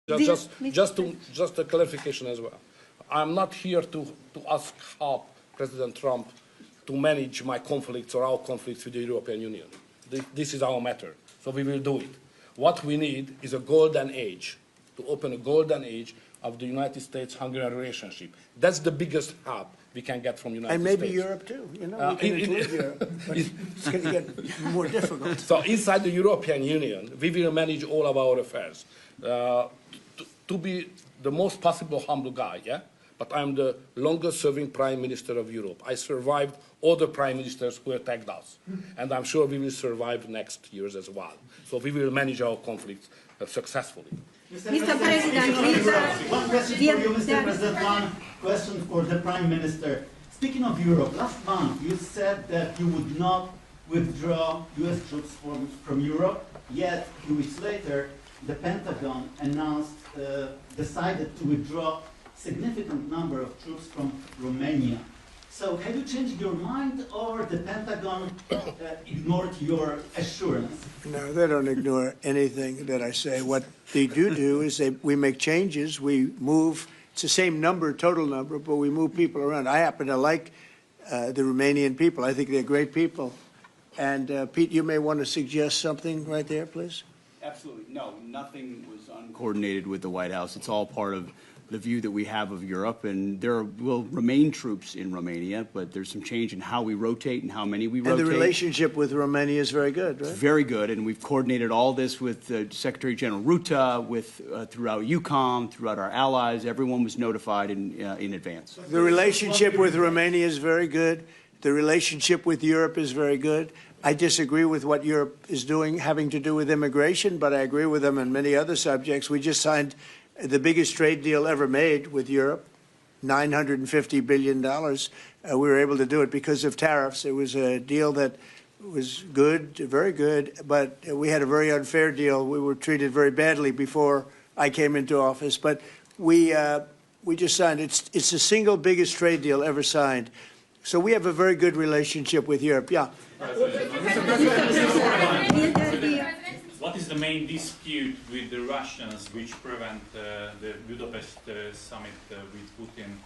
Just a clarification as well. I'm not here to ask help President Trump to manage my conflicts or our conflicts with the European Union. This is our matter, so we will do it. What we need is a golden age, to open a golden age of the United States-Hungary relationship. That's the biggest help we can get from the United States. And maybe Europe too, you know, we can include Europe, but it's going to get more difficult. So inside the European Union, we will manage all of our affairs. To be the most possible humble guy, yeah? But I'm the longest-serving Prime Minister of Europe. I survived all the Prime Ministers who attacked us. And I'm sure we will survive next years as well. So we will manage our conflicts successfully. Mr. President, one question for you, Mr. President, one question for the Prime Minister. Speaking of Europe, last month you said that you would not withdraw US troops from Europe, yet 2 weeks later the Pentagon decided to withdraw significant number of troops from Romania. So have you changed your mind, or the Pentagon ignored your assurance? No, they don't ignore anything that I say. What they do is we make changes, we move. It's the same number, total number, but we move people around. I happen to like the Romanian people. I think they're great people. And Pete, you may want to suggest something right there, please. Absolutely. No, nothing was uncoordinated with the White House. It's all part of the view that we have of Europe, and there will remain troops in Romania, but there's some change in how we rotate and how many we rotate. And the relationship with Romania is very good, right? It's very good, and we've coordinated all this with Secretary General Rutte, with throughout EUCOM, throughout our allies. Everyone was notified in advance. The relationship with Romania is very good. The relationship with Europe is very good. I disagree with what Europe is doing having to do with immigration, but I agree with them on many other subjects. We just signed the biggest trade deal ever made with Europe, $950 billion. We were able to do it because of tariffs. It was a deal that was good, very good, but we had a very unfair deal. We were treated very badly before I came into office, but we just signed it. It's the single biggest trade deal ever signed. So we have a very good relationship with Europe. Yeah. What is the main dispute with the Russians which prevent the Budapest summit with Putin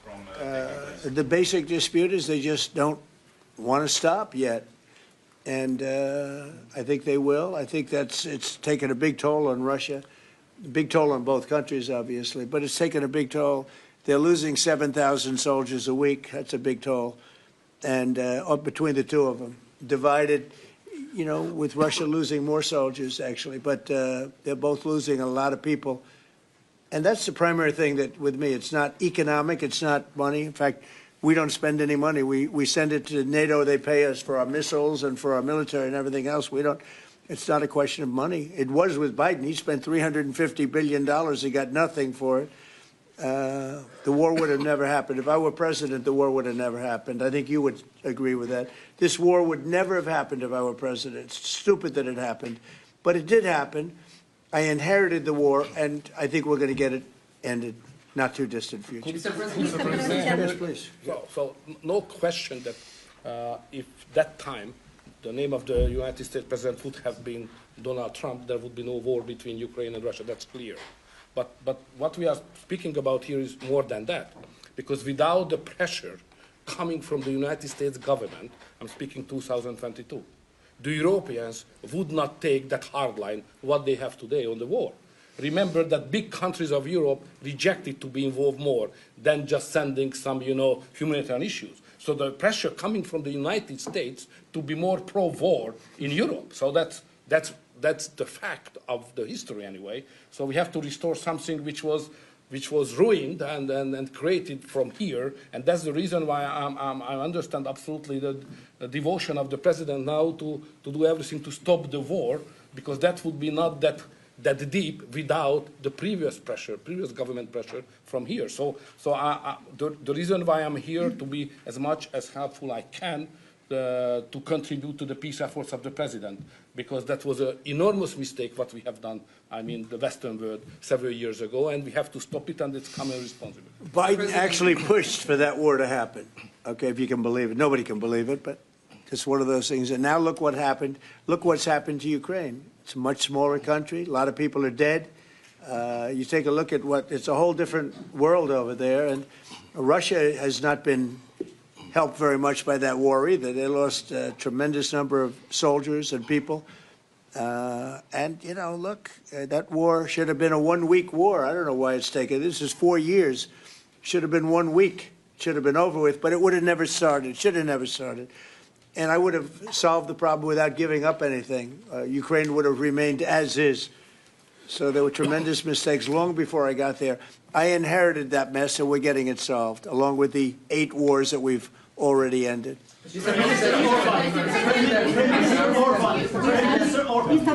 from taking place? The basic dispute is they just don't want to stop yet. And I think they will. I think it's taken a big toll on Russia, a big toll on both countries, obviously, but it's taken a big toll. They're losing 7,000 soldiers a week. That's a big toll. And between the two of them, divided, you know, with Russia losing more soldiers, actually. But they're both losing a lot of people. And that's the primary thing that, with me, it's not economic, it's not money. In fact, we don't spend any money. We send it to NATO. They pay us for our missiles and for our military and everything else. We don't. It's not a question of money. It was with Biden. He spent $350 billion. He got nothing for it. The war would have never happened. If I were president, the war would have never happened. I think you would agree with that. This war would never have happened if I were president. It's stupid that it happened. But it did happen. I inherited the war, and I think we're going to get it ended not too distant future. Mr. President, yes, please. So no question that if that time the name of the United States president would have been Donald Trump, there would be no war between Ukraine and Russia. That's clear. But what we are speaking about here is more than that, because without the pressure coming from the United States government, I'm speaking 2022, the Europeans would not take that hard line what they have today on the war. Remember that big countries of Europe rejected to be involved more than just sending some, humanitarian issues. So the pressure coming from the United States to be more pro-war in Europe. So that's the fact of the history anyway. So we have to restore something which was ruined and created from here. And that's the reason why I understand absolutely the devotion of the president now to do everything to stop the war, because that would be not that deep without the previous government pressure from here. So the reason why I'm here to be as much as helpful I can to contribute to the peace efforts of the president, because that was an enormous mistake what we have done, the Western world several years ago, and we have to stop it, and it's common responsibility. Biden actually pushed for that war to happen, okay, if you can believe it. Nobody can believe it, but it's one of those things. And now look what happened. Look what's happened to Ukraine. It's a much smaller country. A lot of people are dead. You take a look at it's a whole different world over there, and Russia has not been helped very much by that war either. They lost a tremendous number of soldiers and people. And, you know, look, that war should have been a one-week war. I don't know why it's taken. This is 4 years. Should have been 1 week. Should have been over with, but it would have never started. Should have never started. And I would have solved the problem without giving up anything. Ukraine would have remained as is. So there were tremendous mistakes long before I got there. I inherited that mess, and we're getting it solved, along with the 8 wars that we've already ended. Mr.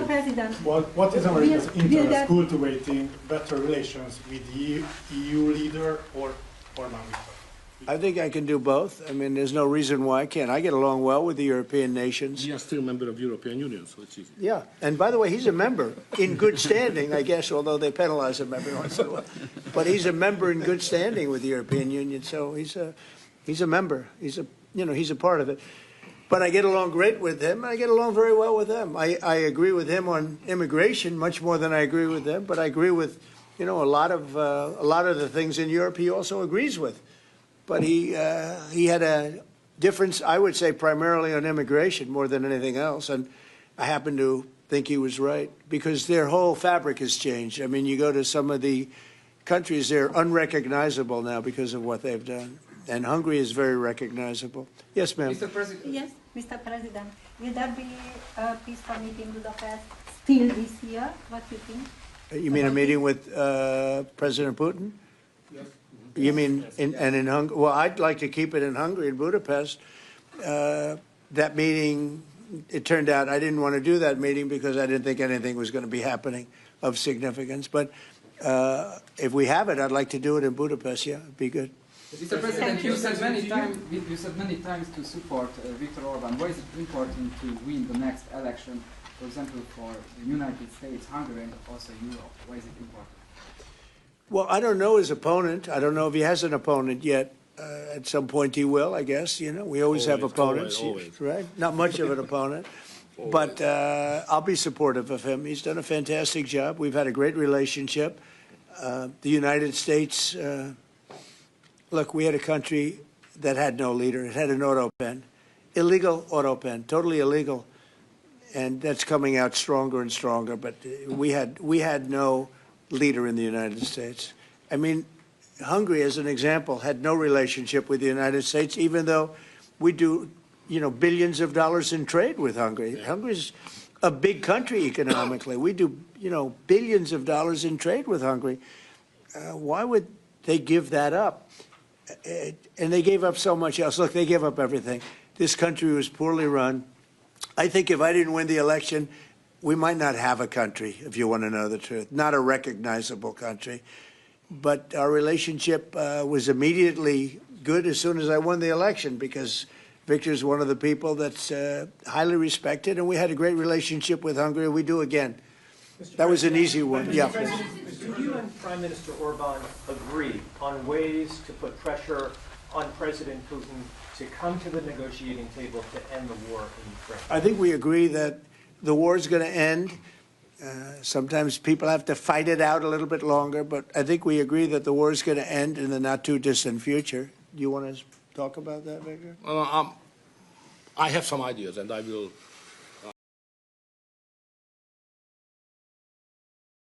President. What is America's interest cultivating better relations with the EU leader or Orban? I think I can do both. I mean, there's no reason why I can't. I get along well with the European nations. We are still a member of the European Union, so it's easy. Yeah, and by the way, he's a member in good standing, I guess, although they penalize him every once in a while. But he's a member in good standing with the European Union, so he's a member. He's a part of it. But I get along great with him, and I get along very well with them. I agree with him on immigration much more than I agree with them, but I agree with, a lot of the things in Europe he also agrees with. But he had a difference, I would say, primarily on immigration more than anything else. And I happen to think he was right, because their whole fabric has changed. I mean, you go to some of the countries, they're unrecognizable now because of what they've done. And Hungary is very recognizable. Yes, ma'am. Mr. President. Yes, Mr. President. Will there be a peaceful meeting in Budapest still this year? What do you think? You mean a meeting with President Putin? Yes. You mean in Hungary? Well, I'd like to keep it in Hungary, in Budapest. That meeting, it turned out I didn't want to do that meeting because I didn't think anything was going to be happening of significance. But if we have it, I'd like to do it in Budapest. Yeah, it'd be good. Mr. President, you said many times to support Viktor Orban. Why is it important to win the next election, for example, for the United States, Hungary, and also Europe? Why is it important? Well, I don't know his opponent. I don't know if he has an opponent yet. At some point he will, I guess. We always have opponents, always. Right? Not much of an opponent. But I'll be supportive of him. He's done a fantastic job. We've had a great relationship. The United States, look, we had a country that had no leader. It had an auto pen, illegal auto pen, totally illegal. And that's coming out stronger and stronger. But we had no leader in the United States. I mean, Hungary, as an example, had no relationship with the United States, even though we do, billions of dollars in trade with Hungary. Yeah. Hungary's a big country economically. We do, billions of dollars in trade with Hungary. Why would they give that up? And they gave up so much else. Look, they gave up everything. This country was poorly run. I think if I didn't win the election, we might not have a country, if you want to know the truth, not a recognizable country. But our relationship was immediately good as soon as I won the election, because Viktor's one of the people that's highly respected, and we had a great relationship with Hungary. We do again. That was an easy one. Yeah. Do you and Prime Minister Orban agree on ways to put pressure on President Putin to come to the negotiating table to end the war in Ukraine? I think we agree that the war is going to end. Sometimes people have to fight it out a little bit longer, but I think we agree that the war is going to end in the not-too-distant future. Do you want to talk about that, Viktor? I have some ideas, and I will